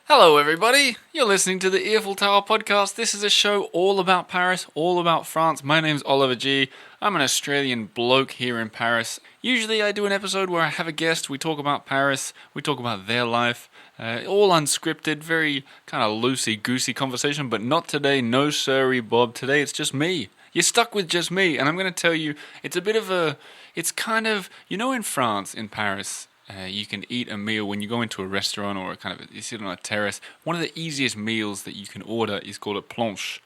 Hello, everybody. You're listening to the Earful Tower podcast. This is a show all about Paris, all about France. My name's Oliver G. I'm an Australian bloke here in Paris. Usually I do an episode where I have a guest, we talk about Paris, we talk about their life, all unscripted, very kind of loosey-goosey conversation, but not today, no sirree, Bob. Today it's just me. You're stuck with just me, and I'm going to tell you, it's kind of, in France, in Paris, you can eat a meal when you go into a restaurant or you sit on a terrace. One of the easiest meals that you can order is called a planche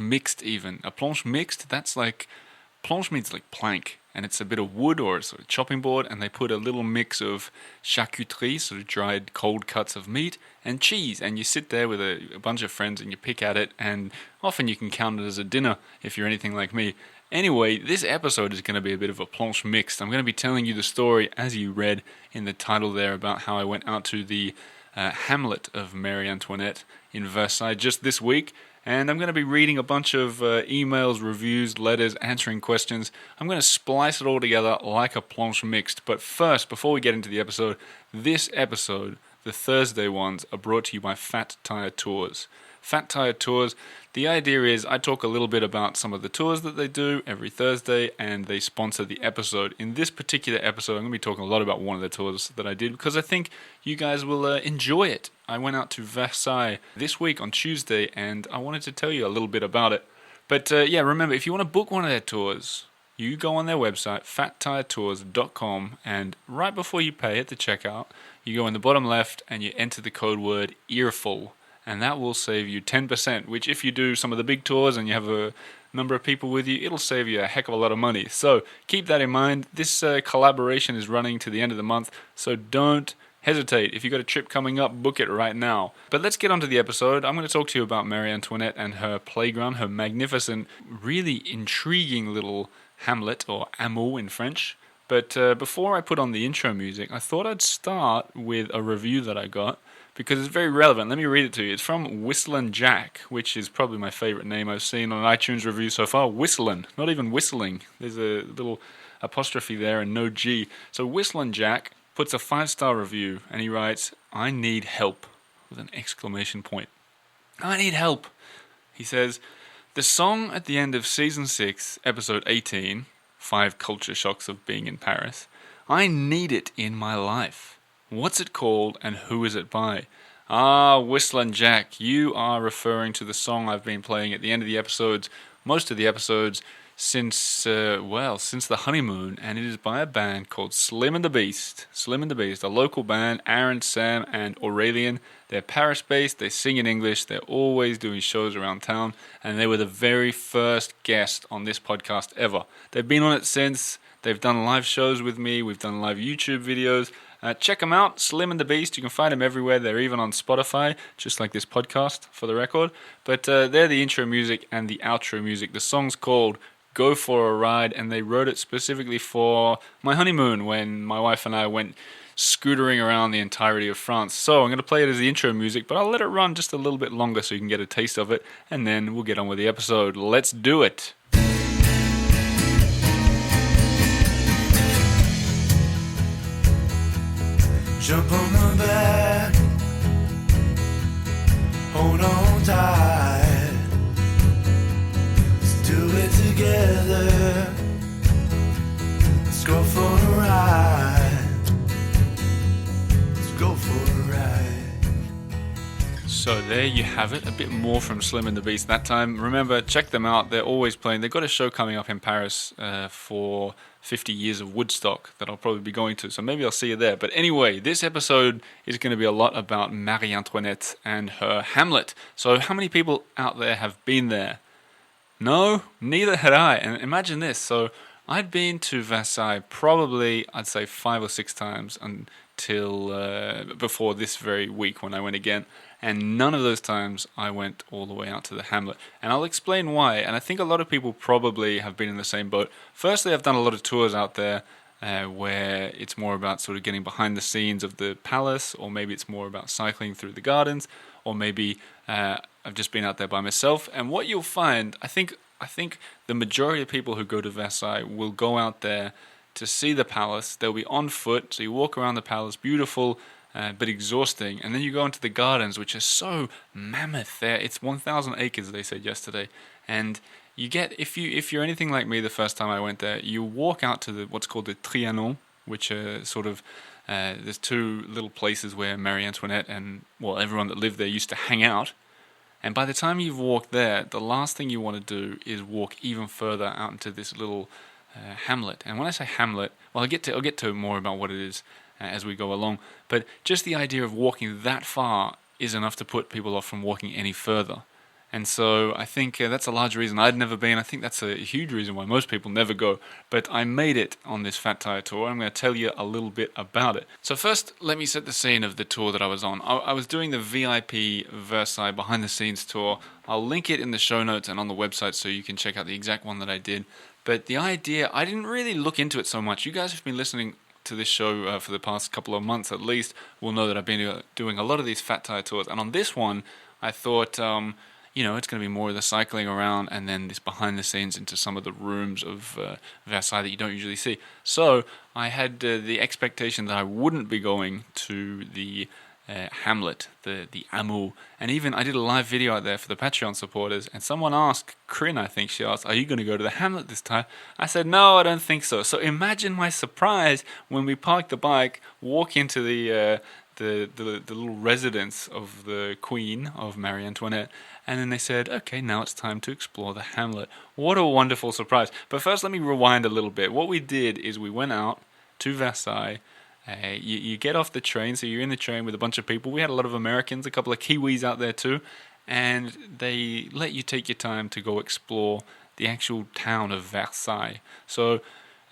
mixed even. A planche mixed, planche means like plank, and it's a bit of wood or a sort of chopping board, and they put a little mix of charcuterie, sort of dried cold cuts of meat, and cheese, and you sit there with a bunch of friends and you pick at it, and often you can count it as a dinner if you're anything like me. Anyway, this episode is going to be a bit of a planche mixed. I'm going to be telling you the story, as you read in the title there, about how I went out to the hamlet of Marie Antoinette in Versailles just this week. And I'm going to be reading a bunch of emails, reviews, letters, answering questions. I'm going to splice it all together like a planche mixed. But first, before we get into the episode, this episode, the Thursday ones, are brought to you by Fat Tire Tours. Fat Tire Tours, the idea is I talk a little bit about some of the tours that they do every Thursday, and they sponsor the episode. In this particular episode, I'm going to be talking a lot about one of the tours that I did because I think you guys will enjoy it. I went out to Versailles this week on Tuesday, and I wanted to tell you a little bit about it. But remember, if you want to book one of their tours, you go on their website, fattiretours.com, and right before you pay at the checkout, you go in the bottom left and you enter the code word EARFUL. And that will save you 10%, which if you do some of the big tours and you have a number of people with you, it'll save you a heck of a lot of money. So keep that in mind. This collaboration is running to the end of the month, so don't hesitate. If you've got a trip coming up, book it right now. But let's get on to the episode. I'm going to talk to you about Marie Antoinette and her playground, her magnificent, really intriguing little hamlet, or hameau in French. But before I put on the intro music, I thought I'd start with a review that I got, because it's very relevant. Let me read it to you. It's from Whistlin' Jack, which is probably my favorite name I've seen on an iTunes review so far. Whistlin', not even whistling. There's a little apostrophe there and no G. So Whistlin' Jack puts a 5-star review, and he writes, "I need help," with an exclamation point. I need help. He says, "The song at the end of Season 6, Episode 18, 5 Culture Shocks of Being in Paris, I need it in my life. What's it called and who is it by?" Ah, Whistlin' Jack, you are referring to the song I've been playing at the end of the episodes, most of the episodes, since the honeymoon, and it is by a band called Slim and the Beast. Slim and the Beast, a local band, Aaron, Sam, and Aurelian. They're Paris-based, they sing in English, they're always doing shows around town, and they were the very first guest on this podcast ever. They've been on it since, they've done live shows with me, we've done live YouTube videos. Check them out, Slim and the Beast. You can find them everywhere. They're even on Spotify, just like this podcast, for the record. But they're the intro music and the outro music. The song's called Go For A Ride, and they wrote it specifically for my honeymoon when my wife and I went scootering around the entirety of France. So I'm going to play it as the intro music, but I'll let it run just a little bit longer so you can get a taste of it, and then we'll get on with the episode. Let's do it. Jump on the back, hold on tight, let's do it together, let's go for a ride, let's go for a ride. So there you have it, a bit more from Slim and the Beast that time. Remember, check them out, they're always playing. They've got a show coming up in Paris for 50 years of Woodstock that I'll probably be going to, so maybe I'll see you there. But anyway, this episode is going to be a lot about Marie Antoinette and her Hamlet. So how many people out there have been there? No, neither had I. And imagine this, so I'd been to Versailles probably, I'd say 5 or 6 times until before this very week when I went again. And none of those times I went all the way out to the hamlet. And I'll explain why. And I think a lot of people probably have been in the same boat. Firstly, I've done a lot of tours out there where it's more about sort of getting behind the scenes of the palace, or maybe it's more about cycling through the gardens, or maybe I've just been out there by myself. And what you'll find, I think the majority of people who go to Versailles will go out there to see the palace. They'll be on foot, so you walk around the palace, beautiful but exhausting. And then you go into the gardens, which are so mammoth. It's 1,000 acres, they said yesterday. And you get, if you're anything like me, the first time I went there, you walk out to what's called the Trianon, which are sort of, there's two little places where Marie Antoinette and, well, everyone that lived there used to hang out. And by the time you've walked there, the last thing you want to do is walk even further out into this little hamlet. And when I say hamlet, well, I'll get to more about what it is as we go along. But just the idea of walking that far is enough to put people off from walking any further. And so I think that's a large reason I'd never been. I think that's a huge reason why most people never go. But I made it on this Fat Tire tour. I'm going to tell you a little bit about it. So first, let me set the scene of the tour that I was on. I was doing the VIP Versailles behind the scenes tour. I'll link it in the show notes and on the website so you can check out the exact one that I did. But the idea, I didn't really look into it so much. You guys have been listening to this show for the past couple of months at least will know that I've been doing a lot of these Fat Tire tours. And on this one, I thought... it's going to be more of the cycling around and then this behind the scenes into some of the rooms of Versailles that you don't usually see. So I had the expectation that I wouldn't be going to the hamlet, the Amour. And even I did a live video out there for the Patreon supporters, and someone asked, Corinne, I think she asked, are you going to go to the hamlet this time? I said, no, I don't think so. So imagine my surprise when we parked the bike, walk into the little residence of the Queen of Marie Antoinette, and then they said, okay, now it's time to explore the hamlet. What a wonderful surprise. But first, let me rewind a little bit. What we did is we went out to Versailles. You get off the train, so you're in the train with a bunch of people. We had a lot of Americans, a couple of Kiwis out there too, and they let you take your time to go explore the actual town of Versailles. So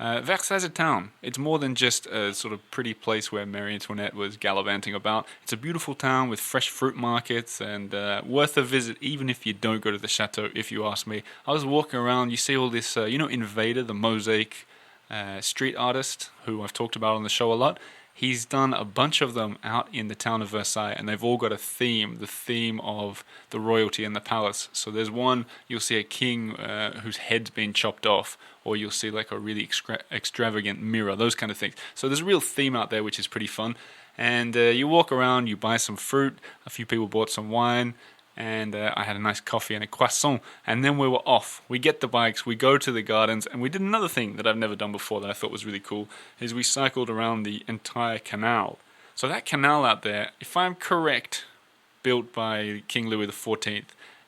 Versailles is a town. It's more than just a sort of pretty place where Marie Antoinette was gallivanting about. It's a beautiful town with fresh fruit markets and worth a visit even if you don't go to the chateau, if you ask me. I was walking around, you see all this, Invader, the mosaic street artist who I've talked about on the show a lot. He's done a bunch of them out in the town of Versailles, and they've all got a theme, the theme of the royalty and the palace. So there's one, you'll see a king whose head's been chopped off, or you'll see like a really extravagant mirror, those kind of things. So there's a real theme out there, which is pretty fun. And you walk around, you buy some fruit, a few people bought some wine, and I had a nice coffee and a croissant, and then we were off. We get the bikes, we go to the gardens, and we did another thing that I've never done before that I thought was really cool, is we cycled around the entire canal. So that canal out there, if I'm correct, built by King Louis XIV,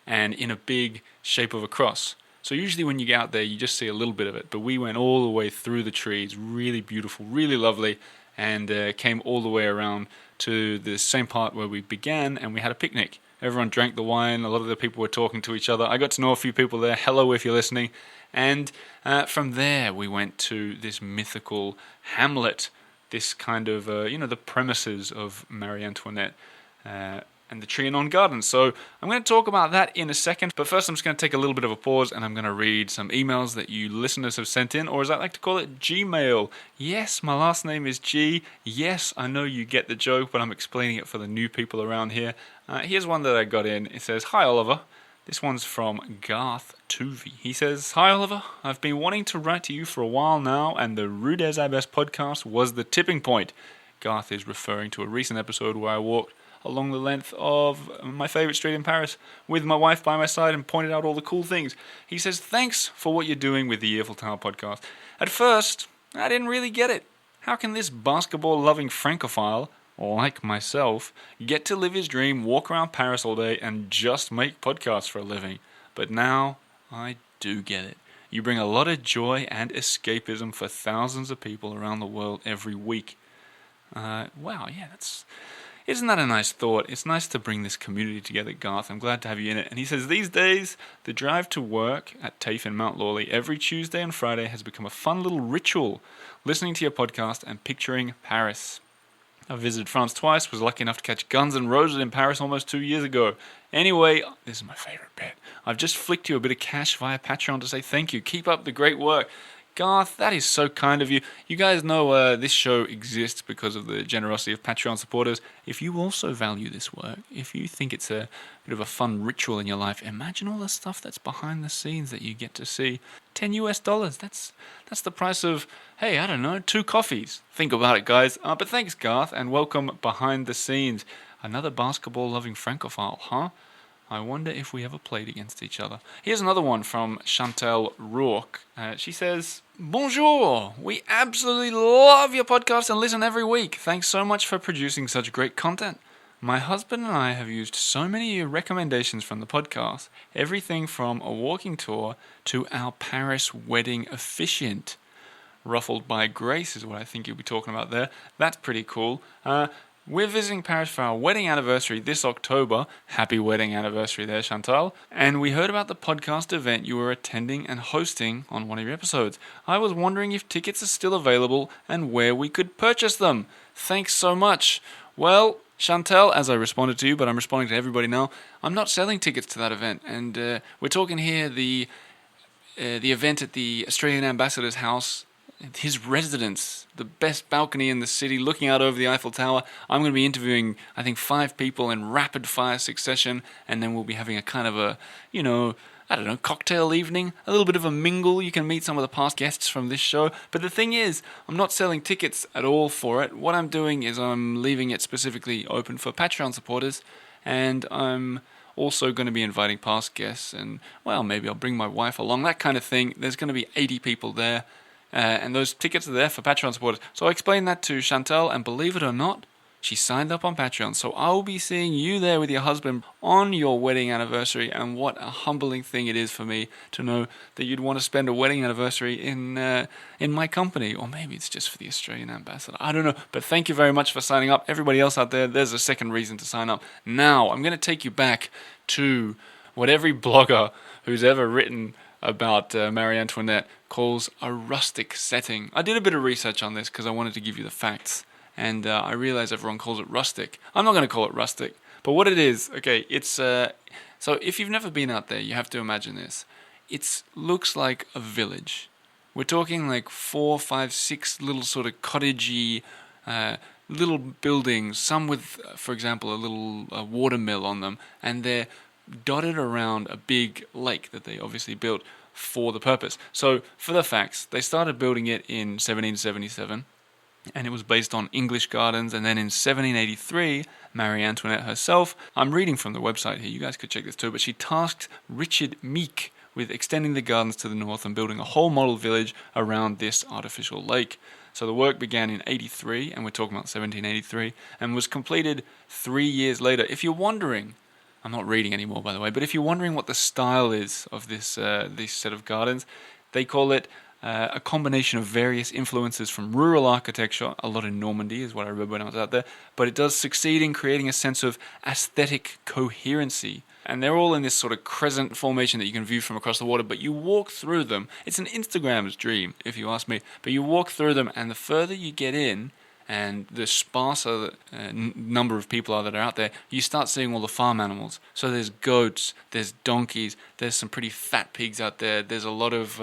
and in a big shape of a cross. So usually when you get out there, you just see a little bit of it, but we went all the way through the trees, really beautiful, really lovely, and came all the way around to the same part where we began, and we had a picnic. Everyone drank the wine. A lot of the people were talking to each other. I got to know a few people there. Hello if you're listening. And from there, we went to this mythical hamlet, this kind of, the premises of Marie Antoinette and the Trianon Gardens. So I'm going to talk about that in a second. But first, I'm just going to take a little bit of a pause, and I'm going to read some emails that you listeners have sent in, or as I like to call it, Gmail. Yes, my last name is G. Yes, I know you get the joke, but I'm explaining it for the new people around here. Here's one that I got in. It says, "Hi Oliver." This one's from Garth Tuvey. He says, "Hi Oliver, I've been wanting to write to you for a while now, and the Rue des Abbesses podcast was the tipping point." Garth is referring to a recent episode where I walked along the length of my favorite street in Paris with my wife by my side and pointed out all the cool things. He says, "Thanks for what you're doing with the Eiffel Tower podcast. At first, I didn't really get it. How can this basketball-loving Francophile, like myself, get to live his dream, walk around Paris all day, and just make podcasts for a living? But now, I do get it. You bring a lot of joy and escapism for thousands of people around the world every week." Wow, yeah, isn't that a nice thought? It's nice to bring this community together, Garth. I'm glad to have you in it. And he says, "These days, the drive to work at TAFE in Mount Lawley every Tuesday and Friday has become a fun little ritual, listening to your podcast and picturing Paris. I visited France twice, was lucky enough to catch Guns N' Roses in Paris almost 2 years ago. Anyway, this is my favorite bit. I've just flicked you a bit of cash via Patreon to say thank you. Keep up the great work." Garth, that is so kind of you. You guys know this show exists because of the generosity of Patreon supporters. If you also value this work, if you think it's a bit of a fun ritual in your life, imagine all the stuff that's behind the scenes that you get to see. $10 US. That's the price of, hey, I don't know, 2 coffees. Think about it, guys. But thanks, Garth, and welcome behind the scenes. Another basketball-loving Francophile, huh? I wonder if we ever played against each other. Here's another one from Chantal Rourke. She says, Bonjour! We absolutely love your podcast and listen every week. Thanks so much for producing such great content. My husband and I have used so many of your recommendations from the podcast. Everything from a walking tour to our Paris wedding officiant. Ruffled by Grace is what I think you'll be talking about there. That's pretty cool. We're visiting Paris for our wedding anniversary this October. Happy wedding anniversary there, Chantal. And we heard about the podcast event you were attending and hosting on one of your episodes. I was wondering if tickets are still available and where we could purchase them. Thanks so much. Well, Chantal, as I responded to you, but I'm responding to everybody now, I'm not selling tickets to that event. And we're talking here the event at the Australian Ambassador's house, his residence, the best balcony in the city, looking out over the Eiffel Tower. I'm going to be interviewing, I think, 5 people in rapid-fire succession, and then we'll be having a kind of a, cocktail evening, a little bit of a mingle. You can meet some of the past guests from this show. But the thing is, I'm not selling tickets at all for it. What I'm doing is I'm leaving it specifically open for Patreon supporters, and I'm also going to be inviting past guests, and, well, maybe I'll bring my wife along, that kind of thing. There's going to be 80 people there. And those tickets are there for Patreon supporters. So I explained that to Chantal, and believe it or not, she signed up on Patreon. So I'll be seeing you there with your husband on your wedding anniversary, and what a humbling thing it is for me to know that you'd want to spend a wedding anniversary in my company. Or maybe it's just for the Australian ambassador. I don't know. But thank you very much for signing up. Everybody else out there, there's a second reason to sign up. Now, I'm going to take you back to what every blogger who's ever written about Marie Antoinette calls a rustic setting. I did a bit of research on this because I wanted to give you the facts, and I realize everyone calls it rustic. I'm not going to call it rustic, but what it is, okay, it's so if you've never been out there, you have to imagine this. It looks like a village. We're talking like 4, 5, 6 little sort of cottagey little buildings, some with, for example, a little water mill on them, and they're dotted around a big lake that they obviously built for the purpose. So, for the facts, they started building it in 1777, and it was based on English gardens, and then in 1783, Marie Antoinette herself, I'm reading from the website here, you guys could check this too, but she tasked Richard Meek with extending the gardens to the north and building a whole model village around this artificial lake. So the work began in 83, and we're talking about 1783, and was completed 3 years later. If you're wondering, I'm not reading anymore, by the way, but if you're wondering what the style is of this set of gardens, they call it a combination of various influences from rural architecture. A lot in Normandy is what I read when I was out there, but it does succeed in creating a sense of aesthetic coherency. And they're all in this sort of crescent formation that you can view from across the water, but you walk through them. It's an Instagram's dream, if you ask me, but you walk through them, and the further you get in, and the sparser number of people that are out there, you start seeing all the farm animals. So there's goats, there's donkeys, there's some pretty fat pigs out there. There's a lot of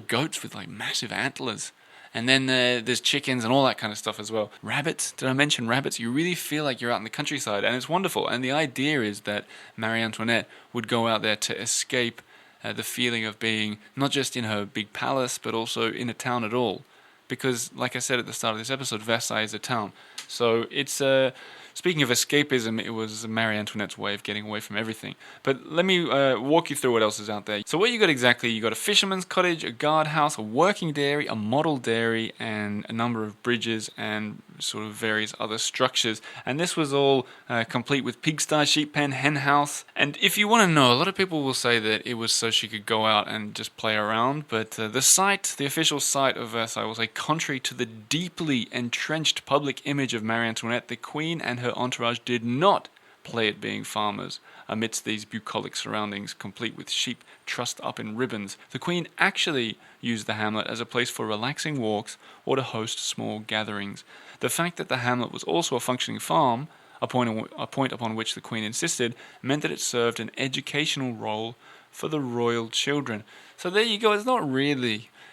goats with like massive antlers, and then there's chickens and all that kind of stuff as well. Rabbits, did I mention rabbits? You really feel like you're out in the countryside, and it's wonderful. And the idea is that Marie Antoinette would go out there to escape the feeling of being not just in her big palace, but also in a town at all. Because, like I said at the start of this episode, Versailles is a town. So it's, speaking of escapism, it was Marie Antoinette's way of getting away from everything. But let me walk you through what else is out there. So what you got exactly, you got a fisherman's cottage, a guardhouse, a working dairy, a model dairy, and a number of bridges and sort of various other structures. And this was all complete with pigsty, sheep pen, hen house. And if you want to know, a lot of people will say that it was so she could go out and just play around. But the official site of Versailles was contrary to the deeply entrenched public image of Marie Antoinette, the Queen and her entourage did not play at being farmers amidst these bucolic surroundings, complete with sheep trussed up in ribbons. The Queen actually used the hamlet as a place for relaxing walks or to host small gatherings. The fact that the hamlet was also a functioning farm, a point upon which the Queen insisted, meant that it served an educational role for the royal children. So there you go.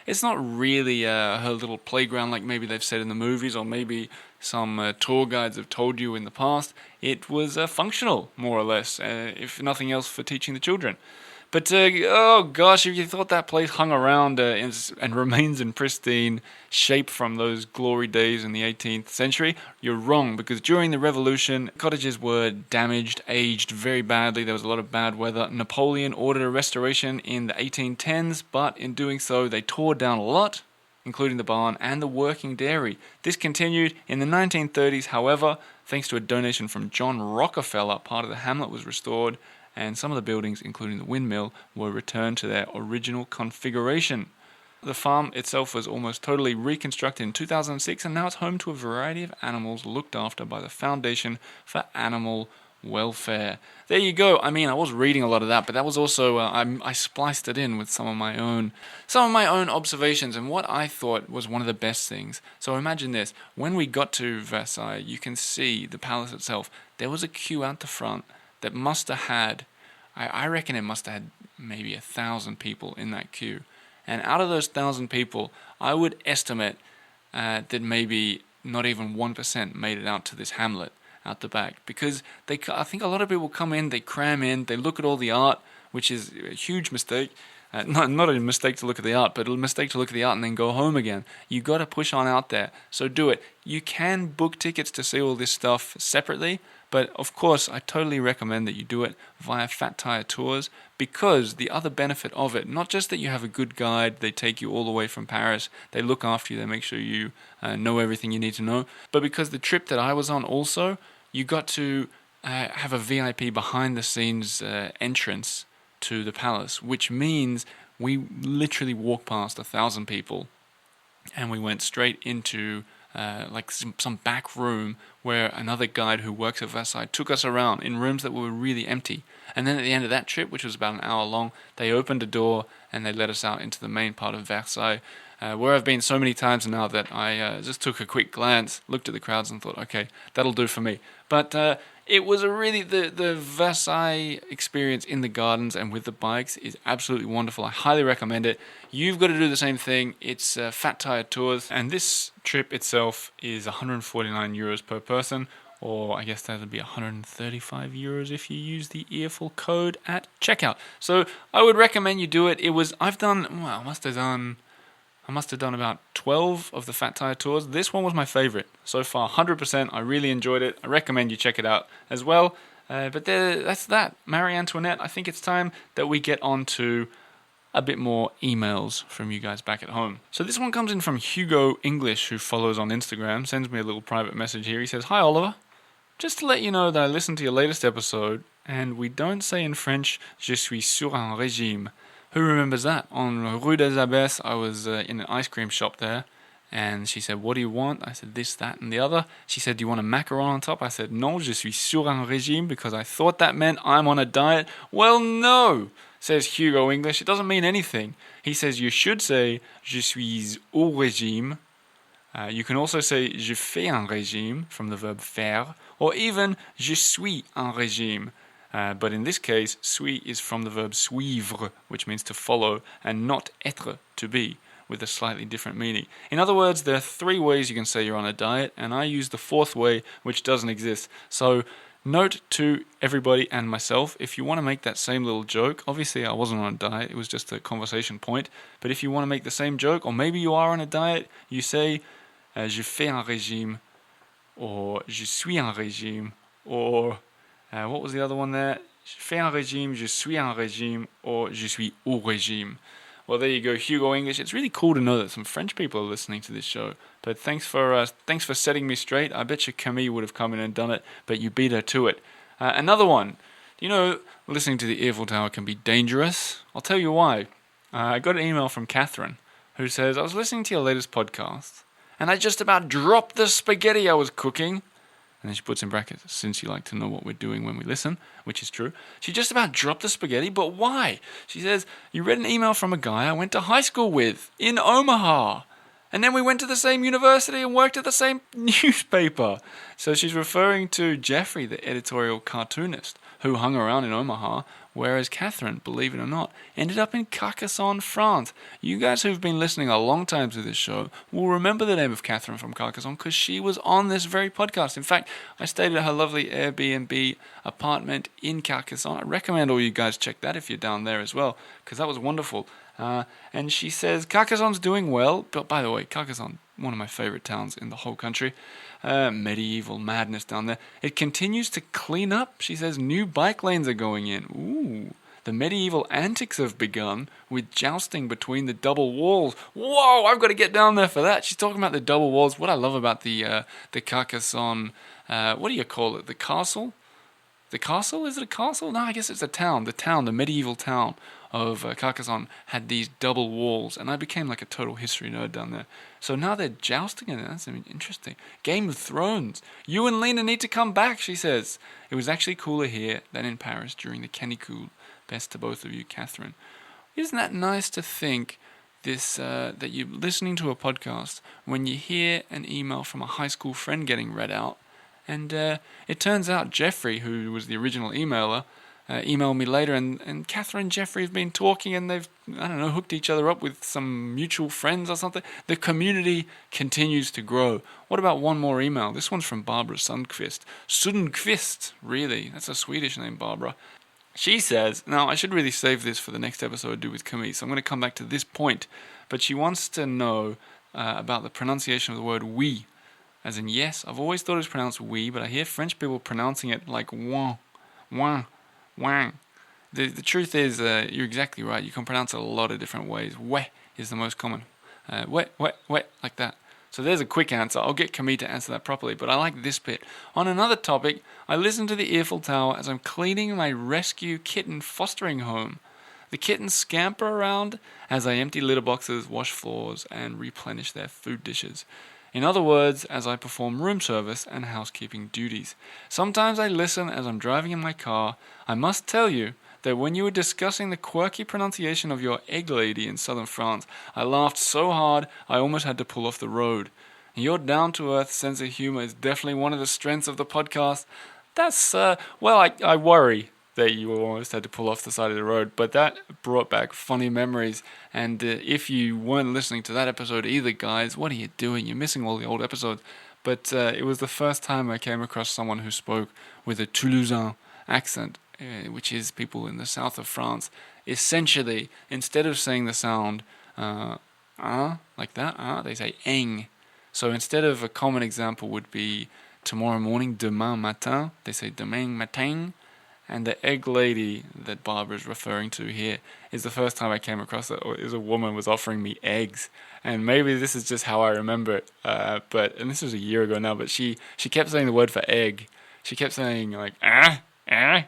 It's not really her little playground like maybe they've said in the movies, or maybe some tour guides have told you in the past. It was functional, more or less, if nothing else, for teaching the children. But, oh gosh, if you thought that place hung around and remains in pristine shape from those glory days in the 18th century, you're wrong, because during the Revolution, cottages were damaged, aged very badly. There was a lot of bad weather. Napoleon ordered a restoration in the 1810s, but in doing so, they tore down a lot, including the barn and the working dairy. This continued in the 1930s, however, thanks to a donation from John Rockefeller, part of the hamlet was restored, and some of the buildings, including the windmill, were returned to their original configuration. The farm itself was almost totally reconstructed in 2006, and now it's home to a variety of animals looked after by the Foundation for Animal Welfare. There you go. I mean, I was reading a lot of that, but that was also I spliced it in with some of my own observations and what I thought was one of the best things. So imagine this: when we got to Versailles, you can see the palace itself. There was a queue out the front that must have had, I reckon it must have had maybe 1,000 people in that queue. And out of those 1,000 people, I would estimate that maybe not even 1% made it out to this hamlet out the back. Because I think a lot of people come in, they cram in, they look at all the art, which is a huge mistake. Not a mistake to look at the art, but a mistake to look at the art and then go home again. You got to push on out there. So do it. You can book tickets to see all this stuff separately, but of course, I totally recommend that you do it via Fat Tire Tours, because the other benefit of it, not just that you have a good guide, they take you all the way from Paris, they look after you, they make sure you know everything you need to know, but because the trip that I was on also, you got to have a VIP behind the scenes entrance to the palace, which means we literally walked past 1,000 people and we went straight into like some back room where another guide who works at Versailles took us around in rooms that were really empty. And then at the end of that trip, which was about an hour long, they opened a door and they let us out into the main part of Versailles, where I've been so many times now that I just took a quick glance, looked at the crowds and thought, okay, that'll do for me. But it was a really, the Versailles experience in the gardens and with the bikes is absolutely wonderful. I highly recommend it. You've got to do the same thing. It's Fat Tire Tours, and this trip itself is 149 euros per person, or I guess that would be 135 euros if you use the earful code at checkout. So I would recommend you do it. I must have done about 12 of the Fat Tire Tours. This one was my favorite so far, 100%. I really enjoyed it. I recommend you check it out as well. But that's that. Marie Antoinette, I think it's time that we get on to a bit more emails from you guys back at home. So this one comes in from Hugo English, who follows on Instagram, sends me a little private message here. He says, "Hi Oliver, just to let you know that I listened to your latest episode, and we don't say in French, je suis sur un régime." Who remembers that? On Rue des Abbesses, I was in an ice cream shop there, and she said, "What do you want?" I said, "This, that, and the other." She said, "Do you want a macaron on top?" I said, "Non, je suis sur un régime," because I thought that meant I'm on a diet. Well, no, says Hugo English. It doesn't mean anything. He says you should say, je suis au régime. You can also say, je fais un régime, from the verb faire, or even, je suis un régime. But in this case, suis is from the verb suivre, which means to follow, and not être, to be, with a slightly different meaning. In other words, there are 3 ways you can say you're on a diet, and I use the 4th way, which doesn't exist. So, note to everybody and myself, if you want to make that same little joke, obviously I wasn't on a diet, it was just a conversation point, but if you want to make the same joke, or maybe you are on a diet, you say, je fais un régime, or je suis un régime, or... what was the other one there? Je fais un régime, je suis un régime, or je suis au régime. Well, there you go, Hugo English. It's really cool to know that some French people are listening to this show. But thanks for setting me straight. I bet you Camille would have come in and done it, but you beat her to it. Another one. You know, listening to the Eiffel Tower can be dangerous. I'll tell you why. I got an email from Catherine, who says, "I was listening to your latest podcast, and I just about dropped the spaghetti I was cooking." And then she puts in brackets, "Since you like to know what we're doing when we listen," which is true. She just about dropped the spaghetti, but why? She says, "You read an email from a guy I went to high school with in Omaha." And then we went to the same university and worked at the same newspaper. So she's referring to Jeffrey, the editorial cartoonist, who hung around in Omaha, whereas Catherine, believe it or not, ended up in Carcassonne, France. You guys who've been listening a long time to this show will remember the name of Catherine from Carcassonne because she was on this very podcast. In fact, I stayed at her lovely Airbnb apartment in Carcassonne. I recommend all you guys check that if you're down there as well, because that was wonderful. And she says, Carcassonne's doing well. But by the way, Carcassonne, one of my favorite towns in the whole country. Medieval madness down there. It continues to clean up. She says new bike lanes are going in. Ooh. The medieval antics have begun with jousting between the double walls. Whoa, I've got to get down there for that. She's talking about the double walls. What I love about the Carcassonne, what do you call it? The castle? The castle? Is it a castle? No, I guess it's a town. The medieval town of Carcassonne had these double walls, and I became like a total history nerd down there. So now they're jousting in it. That's interesting. Game of Thrones. You and Lena need to come back, she says. It was actually cooler here than in Paris during the canicule. Best to both of you, Catherine. Isn't that nice to think this that you're listening to a podcast when you hear an email from a high school friend getting read out, and it turns out Jeffrey, who was the original emailer, emailed me later, and Catherine and Jeffrey have been talking, and they've, I don't know, hooked each other up with some mutual friends or something. The community continues to grow. What about one more email? This one's from Barbara Sundqvist. Sundqvist, really? That's a Swedish name, Barbara. She says, now I should really save this for the next episode I do with Camille, so I'm going to come back to this point, but she wants to know about the pronunciation of the word oui. As in, yes, I've always thought it was pronounced oui, but I hear French people pronouncing it like wang, wang, wang. The truth is, you're exactly right. You can pronounce it a lot of different ways. We is the most common. We, like that. So there's a quick answer. I'll get Camille to answer that properly, but I like this bit. On another topic, I listen to the Eiffel Tower as I'm cleaning my rescue kitten fostering home. The kittens scamper around as I empty litter boxes, wash floors, and replenish their food dishes. In other words, as I perform room service and housekeeping duties. Sometimes I listen as I'm driving in my car. I must tell you that when you were discussing the quirky pronunciation of your egg lady in southern France, I laughed so hard I almost had to pull off the road. Your down-to-earth sense of humor is definitely one of the strengths of the podcast. That's, I worry that you almost had to pull off the side of the road, but that brought back funny memories. And if you weren't listening to that episode either, guys, what are you doing? You're missing all the old episodes. But it was the first time I came across someone who spoke with a Toulousain accent, which is people in the south of France. Essentially, instead of saying the sound like that, they say eng. So instead of a common example would be tomorrow morning, demain matin, they say demain matin. And the egg lady that Barbara is referring to here is the first time I came across it. Is a woman was offering me eggs, and maybe this is just how I remember it. And this was a year ago now. But she kept saying the word for egg. She kept saying like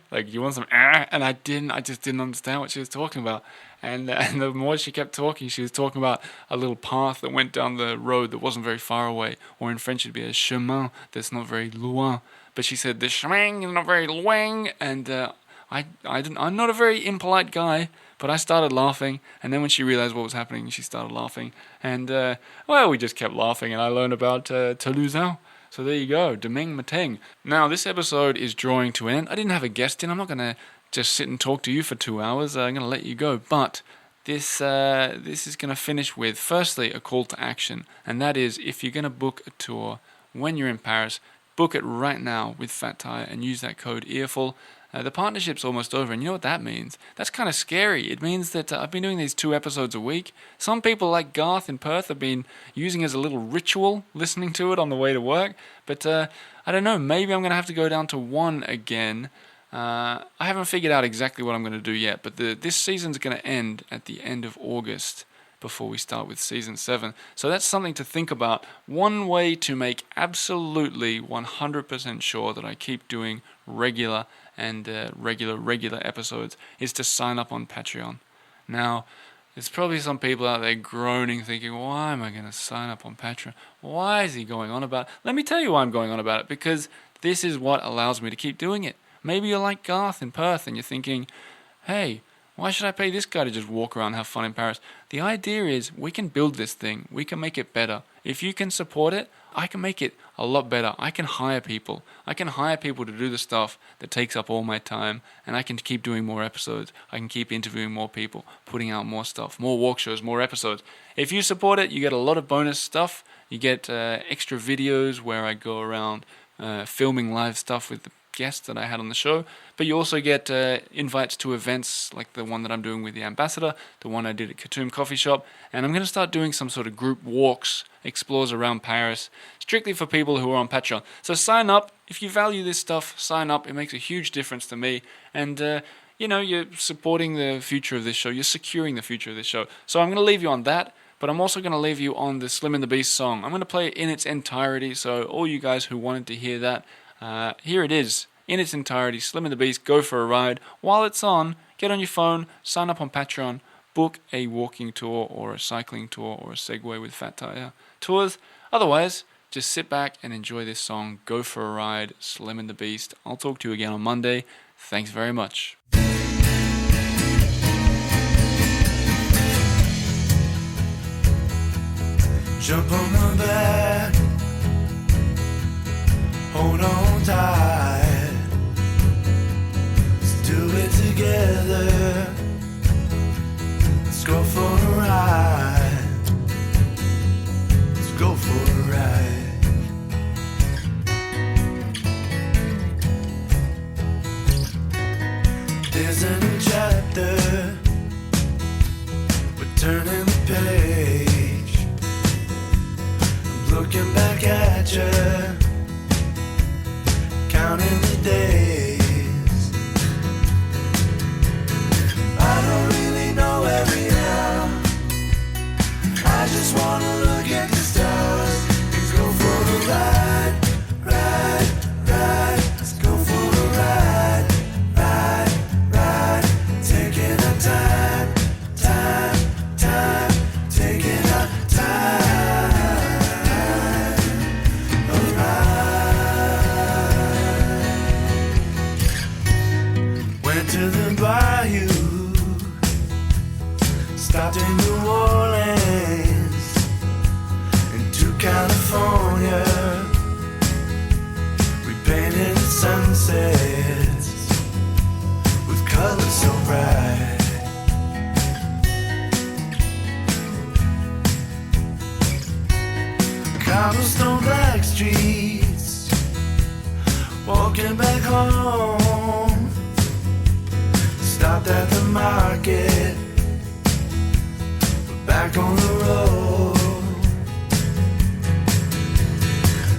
like you want some and I just didn't understand what she was talking about. And the more she kept talking, she was talking about a little path that went down the road that wasn't very far away, or in French it'd be a chemin that's not very loin. But she said, the chemin is not very loin, and I'm not a very impolite guy, but I started laughing, and then when she realized what was happening, she started laughing, and, we just kept laughing, and I learned about Toulousain. So there you go, demain matin. Now, this episode is drawing to an end. I didn't have a guest in. I'm not going to just sit and talk to you for 2 hours. I'm going to let you go, but this is going to finish with, firstly, a call to action, and that is, if you're going to book a tour when you're in Paris, book it right now with Fat Tire and use that code EARFUL. The partnership's almost over, and you know what that means? That's kind of scary. It means that I've been doing these 2 episodes a week. Some people like Garth in Perth have been using it as a little ritual, listening to it on the way to work. But I don't know, maybe I'm going to have to go down to 1 again. I haven't figured out exactly what I'm going to do yet, but this season's going to end at the end of August before we start with Season 7. So that's something to think about. One way to make absolutely 100% sure that I keep doing regular episodes is to sign up on Patreon. Now, there's probably some people out there groaning, thinking, why am I going to sign up on Patreon? Why is he going on about it? Let me tell you why I'm going on about it, because this is what allows me to keep doing it. Maybe you're like Garth in Perth and you're thinking, hey, Why should I pay this guy to just walk around and have fun in Paris? The idea is we can build this thing. We can make it better. If you can support it, I can make it a lot better. I can hire people. I can hire people to do the stuff that takes up all my time, and I can keep doing more episodes. I can keep interviewing more people, putting out more stuff, more walk shows, more episodes. If you support it, you get a lot of bonus stuff. You get extra videos where I go around filming live stuff with the guests that I had on the show, but you also get invites to events like the one that I'm doing with the ambassador, the one I did at Katoum Coffee Shop, and I'm going to start doing some sort of group walks, explores around Paris, strictly for people who are on Patreon. So sign up. If you value this stuff, sign up. It makes a huge difference to me, and you're supporting the future of this show. You're securing the future of this show. So I'm going to leave you on that, but I'm also going to leave you on the Slim and the Beast song. I'm going to play it in its entirety, so all you guys who wanted to hear that, here it is, in its entirety, Slim and the Beast, Go for a Ride. While it's on, get on your phone, sign up on Patreon, book a walking tour or a cycling tour or a Segway with Fat Tire tours. Otherwise, just sit back and enjoy this song, Go for a Ride, Slim and the Beast. I'll talk to you again on Monday. Thanks very much. Jump on my back, hold on tight, let's do it together, let's go for a ride, let's go for a ride. There's a new chapter, we're turning the page. Looking back at you, counting the days. I don't really know where we are. I just wanna look at the stars. Let's go for a ride, ride, ride. Let's go for a ride, ride, ride. Taking our time, time, time. Taking our time. To the bayou, stopped in New Orleans, into California. We painted sunsets with colors so bright. Cobblestone black streets, walking back home. Stopped at the market, we're back on the road.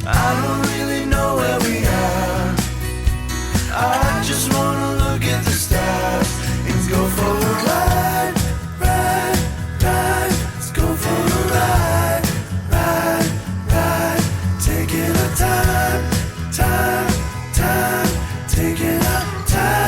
I don't really know where we are. I just wanna look at the stars and go for a ride, ride, ride. Let's go for a ride, ride, ride. Taking our time, time, time. Taking our time.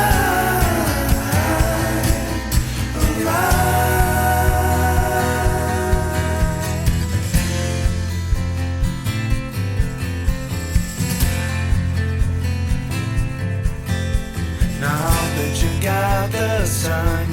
Got the sun